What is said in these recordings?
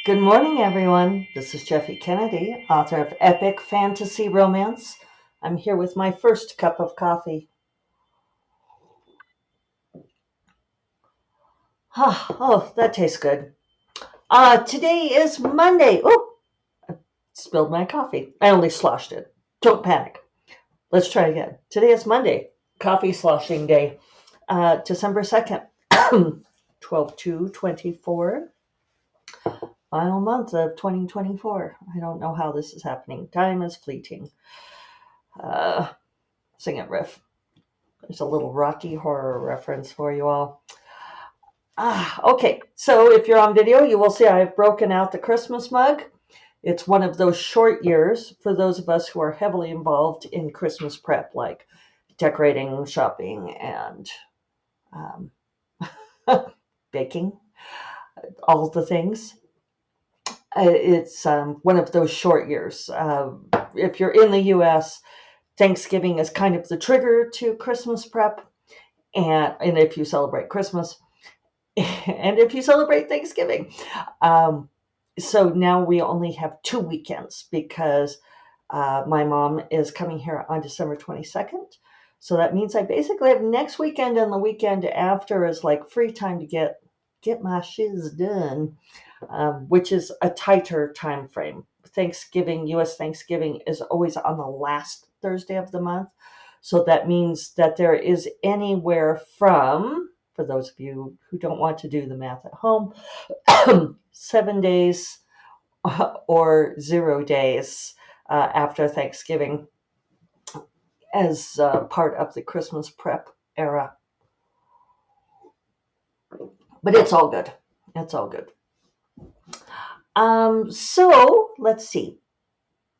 Good morning, everyone. This is Jeffy Kennedy, author of Epic Fantasy Romance. I'm here with my first cup of coffee. Oh, that tastes good. Today is Monday. Oh, spilled my coffee. I only sloshed it. Don't panic. Let's try again. Today is Monday, coffee sloshing day, December 2nd, 12/2/24, final month of 2024. I don't know how this is happening. Time is fleeting. Uh, Sing it, riff. There's a little Rocky Horror reference for you all. Okay. So if you're on video, you will see I've broken out the Christmas mug. It's one of those short years for those of us who are heavily involved in Christmas prep, like decorating, shopping, and um, baking, all the things. It's one of those short years. If you're in the US, Thanksgiving is kind of the trigger to Christmas prep. And if you celebrate Christmas, and if you celebrate Thanksgiving. Um, so now we only have 2 weekends because my mom is coming here on December 22nd. So that means I basically have next weekend and the weekend after is like free time to get my shiz done, which is a tighter time frame. Thanksgiving, U.S. Thanksgiving is always on the last Thursday of the month. So that means that there is anywhere from, for those of you who don't want to do the math at home, 7 days or 0 days after Thanksgiving as part of the Christmas prep era. But it's all good. It's all good. So let's see.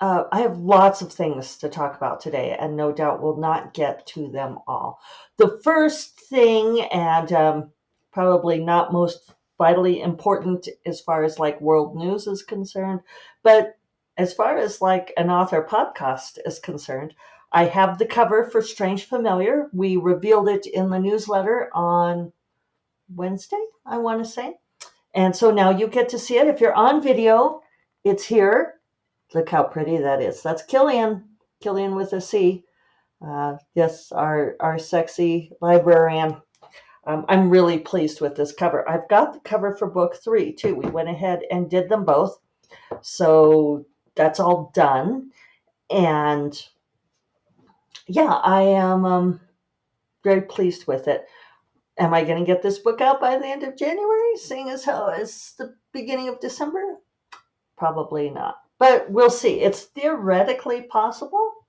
I have lots of things to talk about today, and no doubt we'll not get to them all. The first thing, and probably not most vitally important as far as like world news is concerned, but as far as like an author podcast is concerned, I have the cover for Strange Familiar. We revealed it in the newsletter on Wednesday, I want to say. And so now you get to see it. If you're on video, it's here. Look how pretty that is. That's Killian. Killian with a C. Yes, our sexy librarian. I'm really pleased with this cover. I've got the cover for book 3 too. We went ahead and did them both. So that's all done. And yeah, I am very pleased with it. Am I going to get this book out by the end of January, seeing as how it's the beginning of December? Probably not. But we'll see. It's theoretically possible.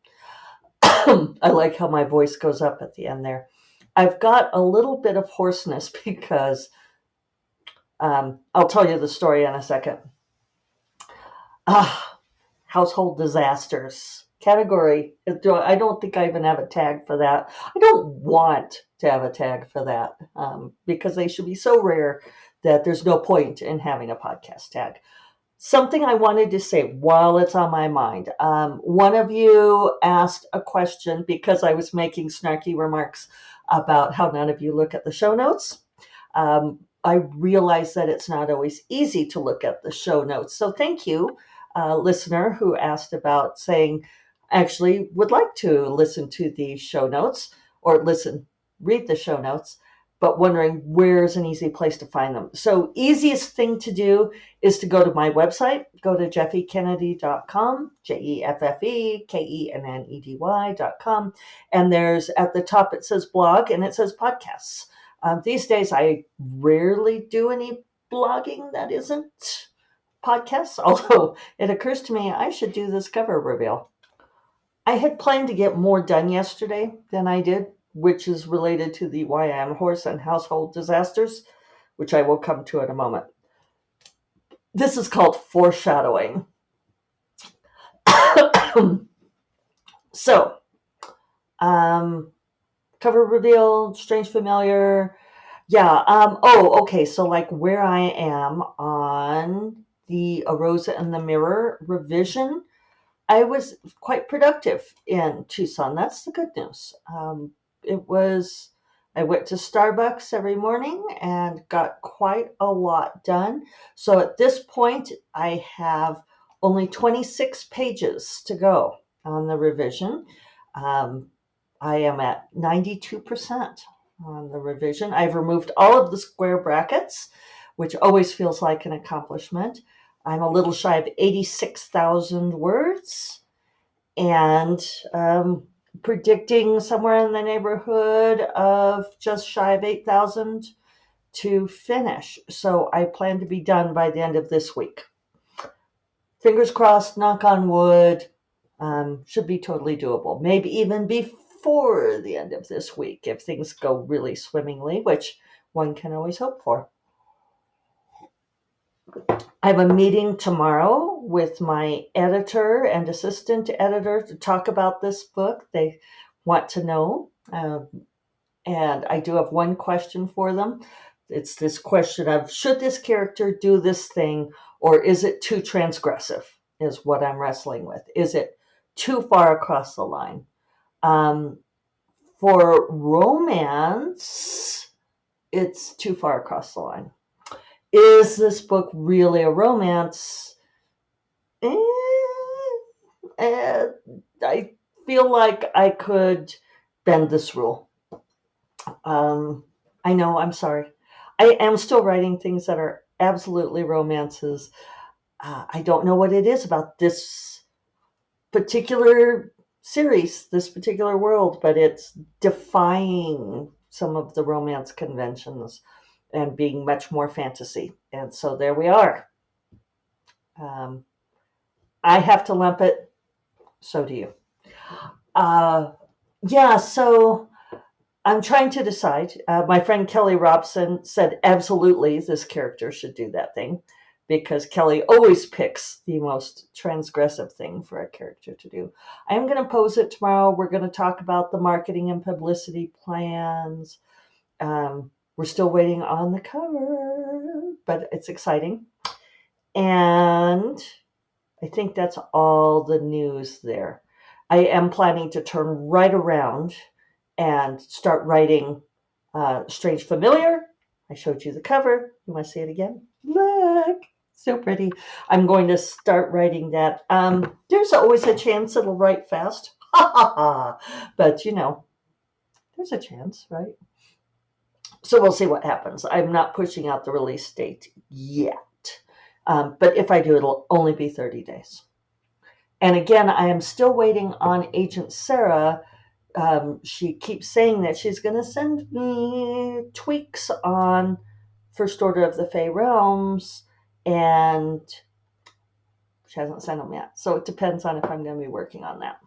I like how my voice goes up at the end there. I've got a little bit of hoarseness because I'll tell you the story in a second. Household disasters category. I don't think I even have a tag for that. I don't want to have a tag for that because they should be so rare that there's no point in having a podcast tag. Something I wanted to say while it's on my mind. One of you asked a question because I was making snarky remarks about how none of you look at the show notes. I realize that it's not always easy to look at the show notes. So thank you, listener who asked about saying, actually would like to listen to the show notes or read the show notes, but wondering where's an easy place to find them. So easiest thing to do is to go to my website, go to jeffykennedy.com, JEFFEKENNEDY.com. And there's at the top, it says blog and it says podcasts. These days, I rarely do any blogging that isn't podcasts, although it occurs to me I should do this cover reveal. I had planned to get more done yesterday than I did, which is related to the why I'm horse and household disasters, which I will come to in a moment. This is called foreshadowing. So, cover reveal, Strange Familiar. Yeah. Okay. So, like, where I am on the A Rosa in the Mirror revision, I was quite productive in Tucson. That's the good news. It was I went to Starbucks every morning and got quite a lot done. So at this point, I have only 26 pages to go on the revision. Um, I am at 92% on the revision. I've removed all of the square brackets, which always feels like an accomplishment. I'm a little shy of 86,000 words and predicting somewhere in the neighborhood of just shy of 8,000 to finish. So I plan to be done by the end of this week. Fingers crossed, knock on wood, should be totally doable. Maybe even before the end of this week if things go really swimmingly, which one can always hope for. I have a meeting tomorrow with my editor and assistant editor to talk about this book. They want to know. And I do have one question for them. It's this question of, should this character do this thing, or is it too transgressive, is what I'm wrestling with. Is it too far across the line? For romance, it's too far across the line. Is this book really a romance? I feel like I could bend this rule. I know, I'm sorry. I am still writing things that are absolutely romances. I don't know what it is about this particular series, this particular world, but it's defying some of the romance conventions and being much more fantasy. And so there we are. I have to lump it. So do you. Yeah, so I'm trying to decide. My friend Kelly Robson said absolutely this character should do that thing, because Kelly always picks the most transgressive thing for a character to do. I am going to pose it tomorrow. We're going to talk about the marketing and publicity plans. We're still waiting on the cover, but it's exciting. And I think that's all the news there. I am planning to turn right around and start writing Strange Familiar. I showed you the cover. You want to see it again? Look, so pretty. I'm going to start writing that. There's always a chance it'll write fast. But, there's a chance, right? So we'll see what happens. I'm not pushing out the release date yet. But if I do, it'll only be 30 days. And again, I am still waiting on Agent Sarah. She keeps saying that she's going to send me tweaks on First Order of the Fey Realms, and she hasn't sent them yet. So it depends on if I'm going to be working on that.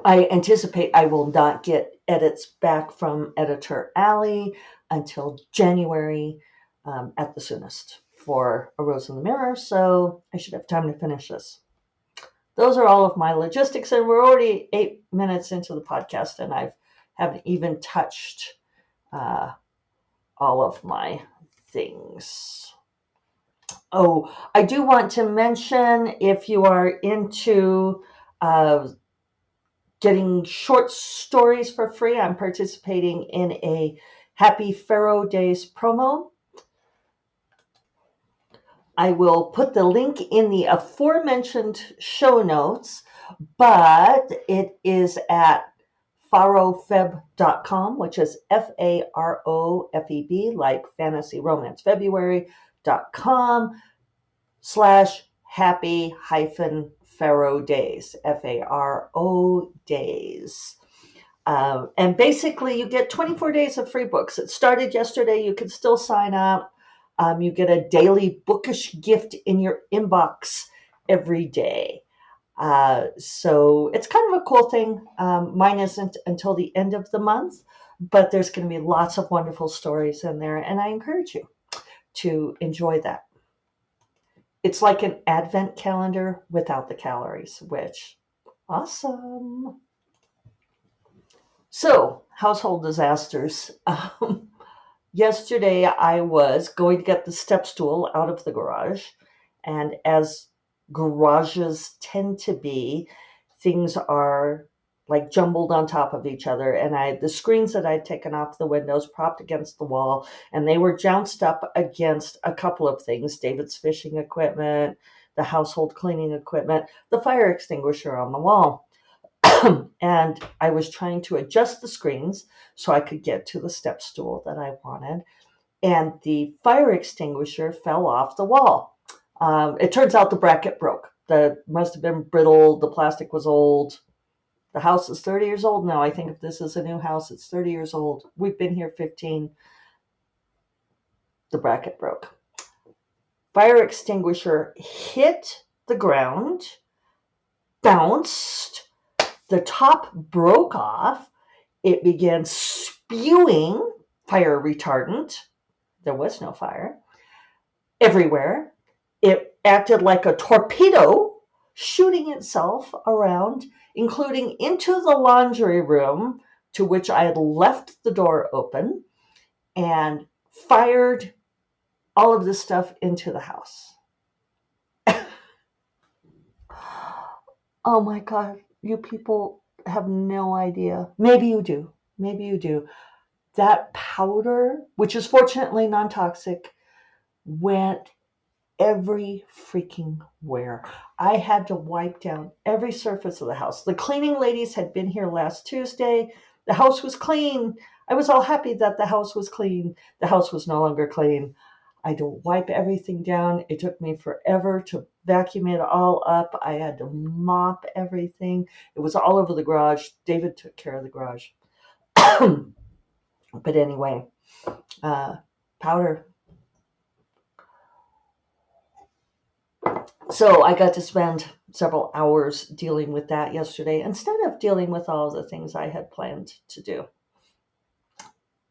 I anticipate I will not get edits back from editor Allie until January at the soonest for A Rose in the Mirror, so I should have time to finish this. Those are all of my logistics, and we're already 8 minutes into the podcast, and I haven't even touched all of my things. Oh, I do want to mention, if you are into getting short stories for free, I'm participating in a Happy Pharaoh Days promo. I will put the link in the aforementioned show notes, but it is at farofeb.com, which is FAROFEB, like Fantasy Romance February.com /happy Pharaoh Days, FARO days. And basically, you get 24 days of free books. It started yesterday. You can still sign up. You get a daily bookish gift in your inbox every day. So it's kind of a cool thing. Mine isn't until the end of the month, but there's going to be lots of wonderful stories in there, and I encourage you to enjoy that. It's like an advent calendar without the calories, which, awesome. So, household disasters. Yesterday, I was going to get the step stool out of the garage, and as garages tend to be, things are like jumbled on top of each other. And I had the screens that I'd taken off the windows propped against the wall, and they were jounced up against a couple of things: David's fishing equipment, the household cleaning equipment, the fire extinguisher on the wall. And I was trying to adjust the screens so I could get to the step stool that I wanted. And the fire extinguisher fell off the wall. It turns out the bracket broke. The must have been brittle. The plastic was old. The house is 30 years old now. I think if this is a new house, it's 30 years old. We've been here 15. The bracket broke. Fire extinguisher hit the ground, bounced, the top broke off. It began spewing fire retardant. There was no fire. Everywhere. It acted like a torpedo, shooting itself around, including into the laundry room, to which I had left the door open, and fired all of this stuff into the house. Oh my God, you people have no idea. Maybe you do. Maybe you do. That powder, which is fortunately non-toxic, went every freaking where. I had to wipe down every surface of the house. The cleaning ladies had been here last Tuesday. The house was clean. I was all happy that the house was clean. The house was no longer clean. I had to wipe everything down. It took me forever to vacuum it all up. I had to mop everything. It was all over the garage. David took care of the garage. But anyway, powder. So I got to spend several hours dealing with that yesterday instead of dealing with all the things I had planned to do.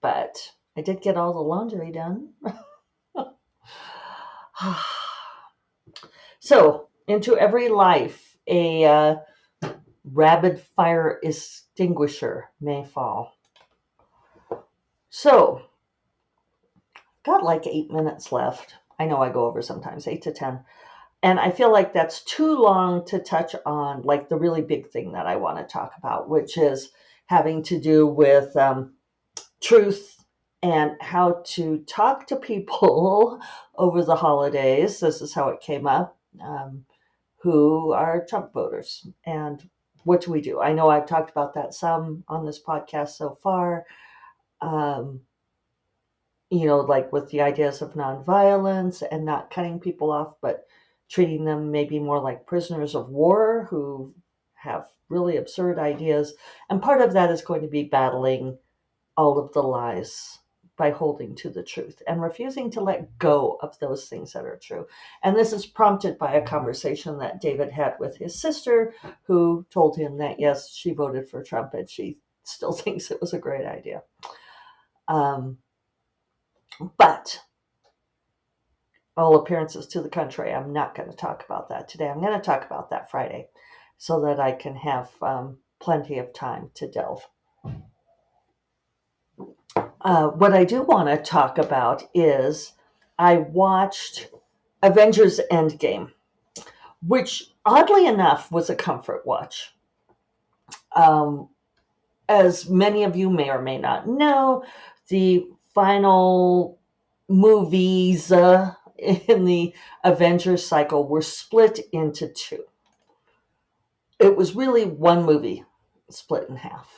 But I did get all the laundry done. So, into every life, a rabid fire extinguisher may fall. So, got like 8 minutes left. I know I go over sometimes, 8 to 10. And I feel like that's too long to touch on like the really big thing that I want to talk about, which is having to do with truth and how to talk to people over the holidays. This is how it came up, who are Trump voters. And what do we do? I know I've talked about that some on this podcast so far. Like with the ideas of nonviolence and not cutting people off, but treating them maybe more like prisoners of war who have really absurd ideas. And part of that is going to be battling all of the lies by holding to the truth and refusing to let go of those things that are true. And this is prompted by a conversation that David had with his sister, who told him that, yes, she voted for Trump and she still thinks it was a great idea. But all appearances to the contrary, I'm not going to talk about that today. I'm going to talk about that Friday so that I can have plenty of time to delve. What I do want to talk about is I watched Avengers Endgame, which oddly enough was a comfort watch. As many of you may or may not know, the final movies in the Avengers cycle were split into two. It was really one movie split in half,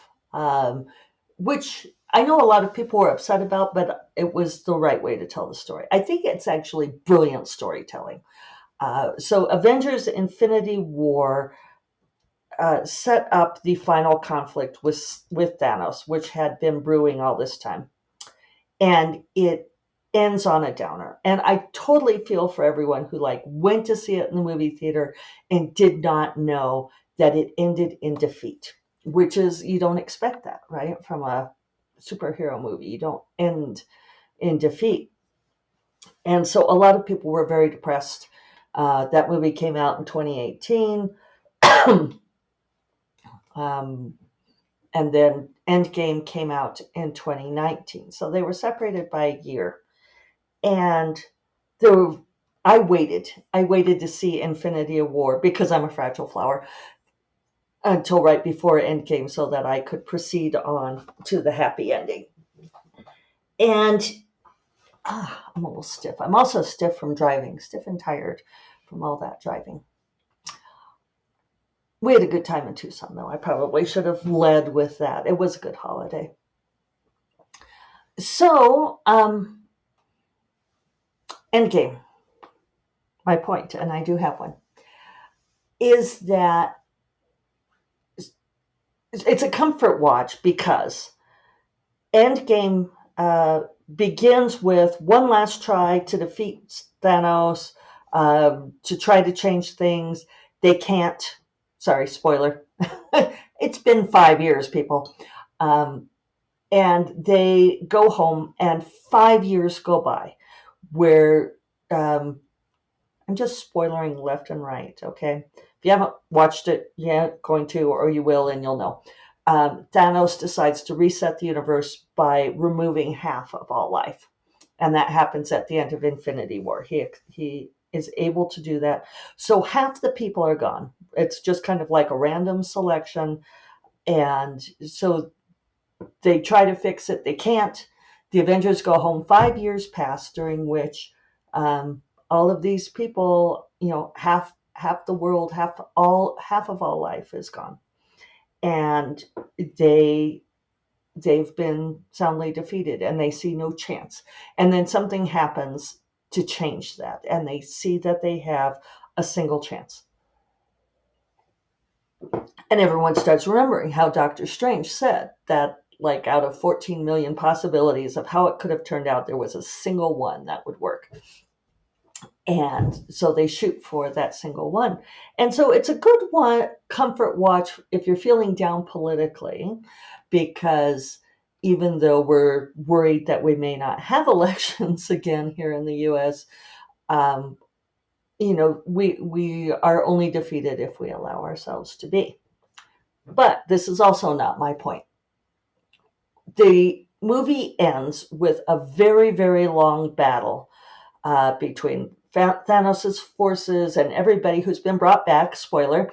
which I know a lot of people were upset about, but it was the right way to tell the story. I think it's actually brilliant storytelling. So Avengers Infinity War set up the final conflict with Thanos, which had been brewing all this time. And it ends on a downer. And I totally feel for everyone who went to see it in the movie theater and did not know that it ended in defeat, which is, you don't expect that, right? From a superhero movie, you don't end in defeat. And so a lot of people were very depressed. That movie came out in 2018. And then Endgame came out in 2019. So they were separated by a year. And I waited to see Infinity War because I'm a fragile flower. until right before Endgame so that I could proceed on to the happy ending. And I'm a little stiff. I'm also stiff from driving, stiff and tired from all that driving. We had a good time in Tucson, though. I probably should have led with that. It was a good holiday. So, Endgame, my point, and I do have one, is that it's a comfort watch because Endgame begins with one last try to defeat Thanos, to try to change things. They can't. Sorry, spoiler. It's been 5 years, people. And they go home, and 5 years go by where I'm just spoiling left and right, okay? If you haven't watched it yet, going to, or you will, and you'll know. Thanos decides to reset the universe by removing half of all life. And that happens at the end of Infinity War. He is able to do that. So half the people are gone. It's just kind of like a random selection. And so they try to fix it. They can't. The Avengers go home. 5 years pass, during which all of these people, half the world, half of all life is gone, and they've been soundly defeated, and they see no chance. And then something happens to change that, and they see that they have a single chance. And everyone starts remembering how Doctor Strange said that, like, out of 14 million possibilities of how it could have turned out, there was a single one that would work. And so they shoot for that single one. And so it's a good one, comfort watch if you're feeling down politically, because even though we're worried that we may not have elections again here in the US, we are only defeated if we allow ourselves to be. But this is also not my point. The movie ends with a very, very long battle between Thanos' forces and everybody who's been brought back, spoiler,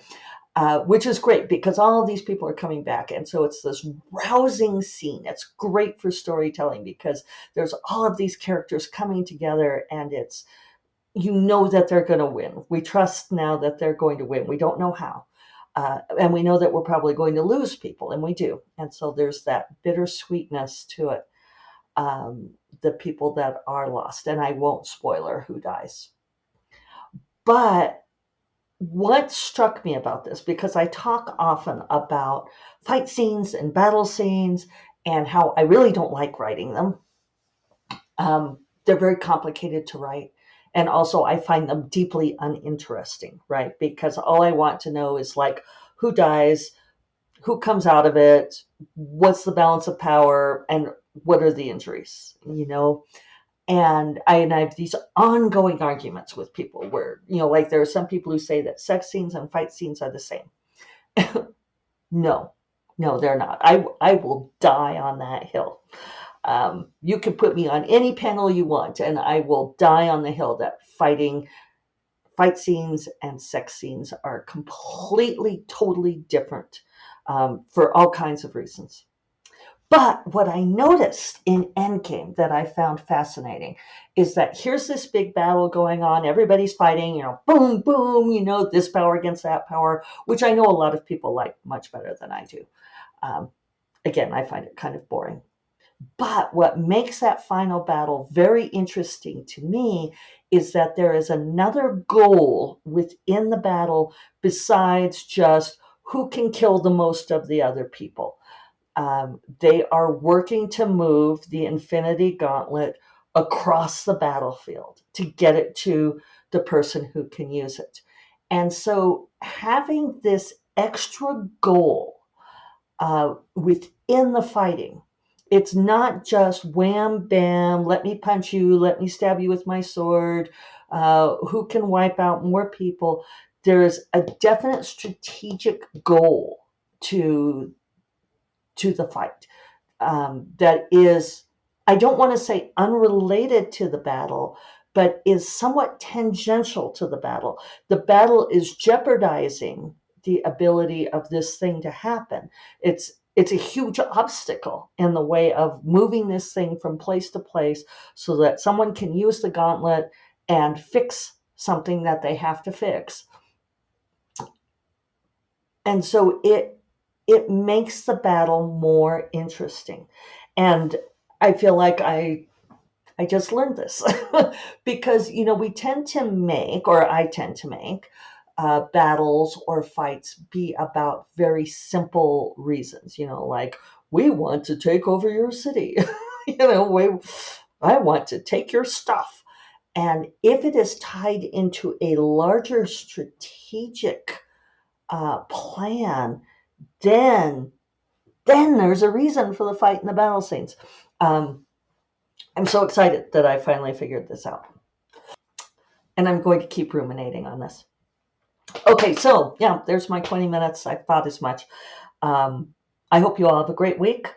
which is great because all of these people are coming back. And so it's this rousing scene. It's great for storytelling because there's all of these characters coming together, and it's, that they're going to win. We trust now that they're going to win. We don't know how. And we know that we're probably going to lose people, and we do. And so there's that bittersweetness to it. The people that are lost, and I won't spoiler who dies. But what struck me about this, because I talk often about fight scenes and battle scenes and how I really don't like writing them. They're very complicated to write. And also I find them deeply uninteresting, right? Because all I want to know is, like, who dies, who comes out of it, what's the balance of power, and what are the injuries, And I have these ongoing arguments with people where, like, there are some people who say that sex scenes and fight scenes are the same. No, they're not. I will die on that hill. You can put me on any panel you want, and I will die on the hill that fight scenes and sex scenes are completely, totally different, for all kinds of reasons. But what I noticed in Endgame that I found fascinating is that here's this big battle going on. Everybody's fighting, boom, boom, this power against that power, which I know a lot of people like much better than I do. Again, I find it kind of boring. But what makes that final battle very interesting to me is that there is another goal within the battle besides just who can kill the most of the other people. They are working to move the Infinity Gauntlet across the battlefield to get it to the person who can use it. And so having this extra goal within the fighting, it's not just wham, bam, let me punch you, let me stab you with my sword, who can wipe out more people. There's a definite strategic goal to the fight that is, I don't want to say unrelated to the battle, but is somewhat tangential to the battle. The battle is jeopardizing the ability of this thing to happen. It's a huge obstacle in the way of moving this thing from place to place so that someone can use the gauntlet and fix something that they have to fix. And so it makes the battle more interesting. And I feel like I just learned this because, we tend to make, or I tend to make, battles or fights be about very simple reasons, like we want to take over your city, I want to take your stuff. And if it is tied into a larger strategic plan, then there's a reason for the fight and the battle scenes. I'm so excited that I finally figured this out. And I'm going to keep ruminating on this. Okay, so yeah, there's my 20 minutes. I thought as much. I hope you all have a great week.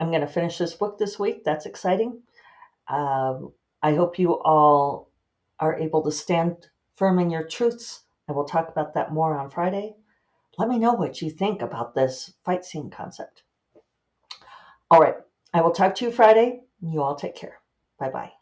I'm going to finish this book this week. That's exciting. I hope you all are able to stand firm in your truths. And we'll talk about that more on Friday. Let me know what you think about this fight scene concept. All right, I will talk to you Friday. You all take care. Bye-bye.